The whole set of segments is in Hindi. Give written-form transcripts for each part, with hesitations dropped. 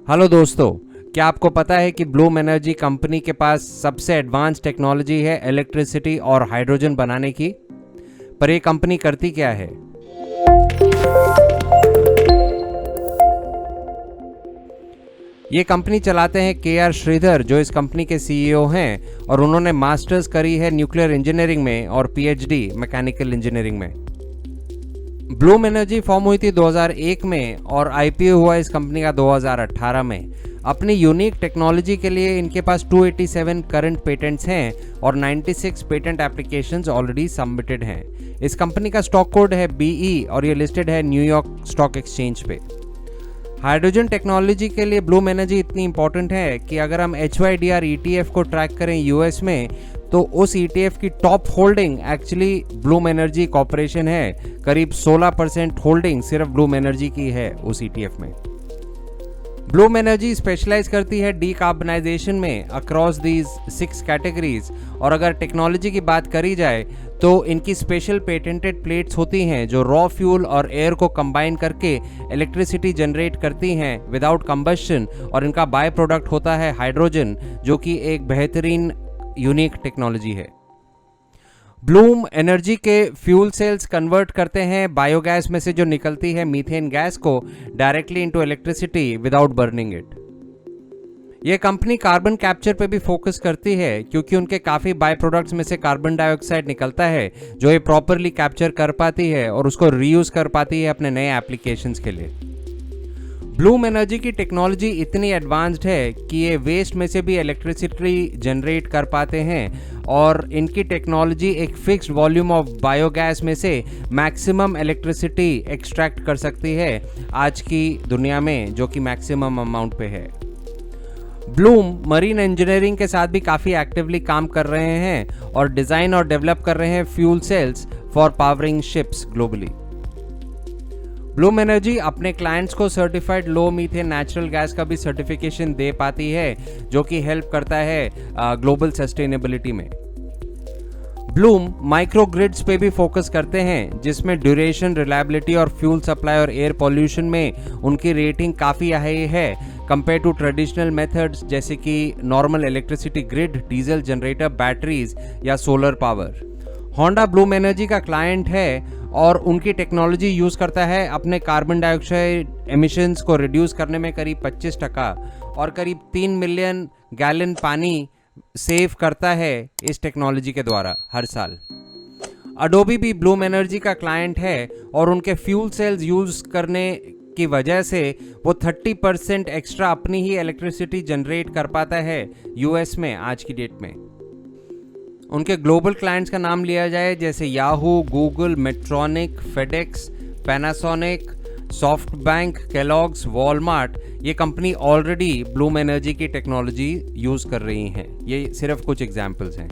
हेलो दोस्तों, क्या आपको पता है कि ब्लूम एनर्जी कंपनी के पास सबसे एडवांस टेक्नोलॉजी है इलेक्ट्रिसिटी और हाइड्रोजन बनाने की। पर ये कंपनी करती क्या है? ये कंपनी चलाते हैं के.आर. श्रीधर, जो इस कंपनी के सीईओ हैं, और उन्होंने मास्टर्स करी है न्यूक्लियर इंजीनियरिंग में और पीएचडी मैकेनिकल इंजीनियरिंग में। ब्लूम एनर्जी फॉर्म हुई थी 2001 में और आईपीओ हुआ इस कंपनी का 2018 में। अपनी यूनिक टेक्नोलॉजी के लिए इनके पास 287 करंट पेटेंट्स हैं और 96 पेटेंट एप्लीकेशंस ऑलरेडी सबमिटेड हैं। इस कंपनी का स्टॉक कोड है BE और ये लिस्टेड है न्यूयॉर्क स्टॉक एक्सचेंज पे। हाइड्रोजन टेक्नोलॉजी के लिए ब्लूम एनर्जी इतनी इंपॉर्टेंट है कि अगर हम HYDR ETF को ट्रैक करें यूएस में, तो उस ETF की top holding actually Bloom energy corporation है। करीब 16% होल्डिंग सिर्फ ब्लूम एनर्जी की है उस ETF में। ब्लूम एनर्जी स्पेशलाइज करती है डीकार्बनाइजेशन में अक्रॉस दीज 6 कैटेगरीज। और अगर टेक्नोलॉजी की बात करी जाए तो इनकी स्पेशल पेटेंटेड प्लेट्स होती हैं जो रॉ फ्यूल और एयर को कंबाइन करके इलेक्ट्रिसिटी जनरेट करती हैं विदाउट कंबशन, और इनका बाय प्रोडक्ट होता है हाइड्रोजन, जो कि एक बेहतरीन यूनिक टेक्नोलॉजी है। ब्लूम एनर्जी के फ्यूल सेल्स कन्वर्ट करते हैं बायोगैस में से जो निकलती है मीथेन गैस को directly into electricity without burning it. ये कंपनी कार्बन कैप्चर पे भी फोकस करती है क्योंकि उनके काफ़ी बाय प्रोडक्ट्स में से कार्बन डाइऑक्साइड निकलता है जो ये प्रॉपरली कैप्चर कर पाती है और उसको रीयूज कर पाती है अपने नए एप्लीकेशंस के लिए। ब्लूम एनर्जी की टेक्नोलॉजी इतनी एडवांस्ड है कि ये वेस्ट में से भी इलेक्ट्रिसिटी जनरेट कर पाते हैं और इनकी टेक्नोलॉजी एक फिक्स्ड वॉल्यूम ऑफ बायोगैस में से मैक्सिमम इलेक्ट्रिसिटी एक्सट्रैक्ट कर सकती है आज की दुनिया में, जो कि मैक्सिमम अमाउंट पे है। ब्लूम मरीन इंजीनियरिंग के साथ भी काफ़ी एक्टिवली काम कर रहे हैं और डिज़ाइन और डेवलप कर रहे हैं fuel cells for powering ships globally. Bloom energy अपने क्लाइंट्स को सर्टिफाइड लो मीथेन नेचुरल गैस का भी सर्टिफिकेशन दे पाती है, जो कि हेल्प करता है ग्लोबल सस्टेनेबिलिटी में। ब्लूम माइक्रो ग्रिड्स पे भी फोकस करते हैं जिसमें ड्यूरेशन, रिलायबिलिटी और फ्यूल सप्लाई और एयर पॉल्यूशन में उनकी रेटिंग काफ़ी हाई है कंपेयर टू ट्रेडिशनल मेथड्स जैसे कि normal electricity grid, diesel generator, batteries या solar power. Honda Bloom Energy का क्लाइंट है और उनकी टेक्नोलॉजी यूज़ करता है अपने कार्बन डाइऑक्साइड एमिशंस को रिड्यूस करने में करीब 25% और करीब 3 मिलियन गैलन पानी सेव करता है इस टेक्नोलॉजी के द्वारा हर साल। अडोबी भी ब्लूम एनर्जी का क्लाइंट है और उनके फ्यूल सेल्स यूज़ करने की वजह से वो 30% एक्स्ट्रा अपनी ही इलेक्ट्रिसिटी जनरेट कर पाता है यूएस में आज की डेट में। उनके ग्लोबल क्लाइंट्स का नाम लिया जाए जैसे Yahoo, Google, Medtronic, FedEx, Panasonic, SoftBank, Kellogg's, Walmart, ये कंपनी ऑलरेडी ब्लूम एनर्जी की टेक्नोलॉजी यूज़ कर रही हैं। ये सिर्फ कुछ एग्जाम्पल्स हैं।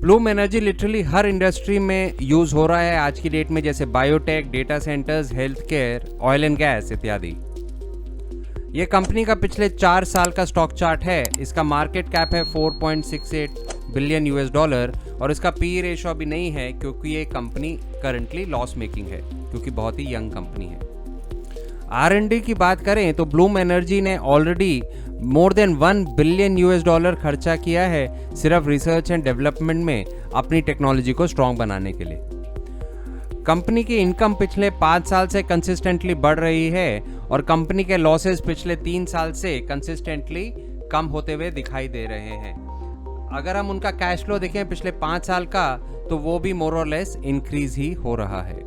ब्लूम एनर्जी लिटरली हर इंडस्ट्री में यूज़ हो रहा है आज की डेट में, जैसे biotech, data centres, health care, oil and gas इत्यादि। ये कंपनी का पिछले 4 साल का स्टॉक चार्ट है। इसका मार्केट कैप है $4.68 बिलियन और इसका पी रेशो अभी नहीं है क्योंकि ये कंपनी करंटली लॉस मेकिंग है, क्योंकि बहुत ही यंग कंपनी है। R&D की बात करें तो ब्लूम एनर्जी ने ऑलरेडी मोर देन $1 बिलियन खर्चा किया है सिर्फ रिसर्च एंड डेवलपमेंट में अपनी टेक्नोलॉजी को स्ट्रॉन्ग बनाने के लिए। कंपनी की इनकम पिछले 5 साल से कंसिस्टेंटली बढ़ रही है और कंपनी के लॉसेस पिछले 3 साल से कंसिस्टेंटली कम होते हुए दिखाई दे रहे हैं। अगर हम उनका कैश फ्लो देखें पिछले 5 साल का, तो वो भी मोर और लेस इंक्रीज ही हो रहा है।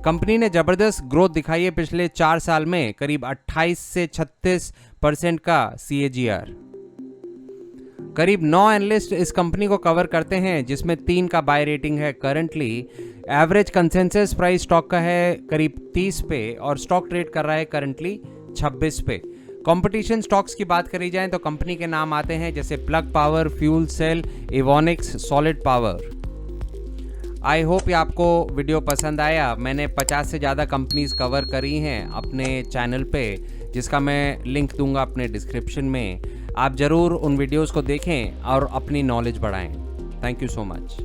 कंपनी ने जबरदस्त ग्रोथ दिखाई है पिछले 4 साल में, करीब 28 से 36% का CAGR। करीब 9 एनालिस्ट इस कंपनी को कवर करते हैं जिसमें 3 का बाय रेटिंग है currently. Average consensus price stock का है करीब 30 पे और स्टॉक ट्रेड कर रहा है करंटली 26 पे। कंपटीशन स्टॉक्स की बात करी जाए तो कंपनी के नाम आते हैं जैसे plug power, fuel cell, Evonics, solid power. I hope ये आपको वीडियो पसंद आया। मैंने 50 से ज़्यादा कंपनीज कवर करी हैं अपने चैनल पे, जिसका मैं लिंक दूंगा अपने डिस्क्रिप्शन में। आप ज़रूर उन वीडियोस को देखें और अपनी नॉलेज बढ़ाएं। Thank you so much.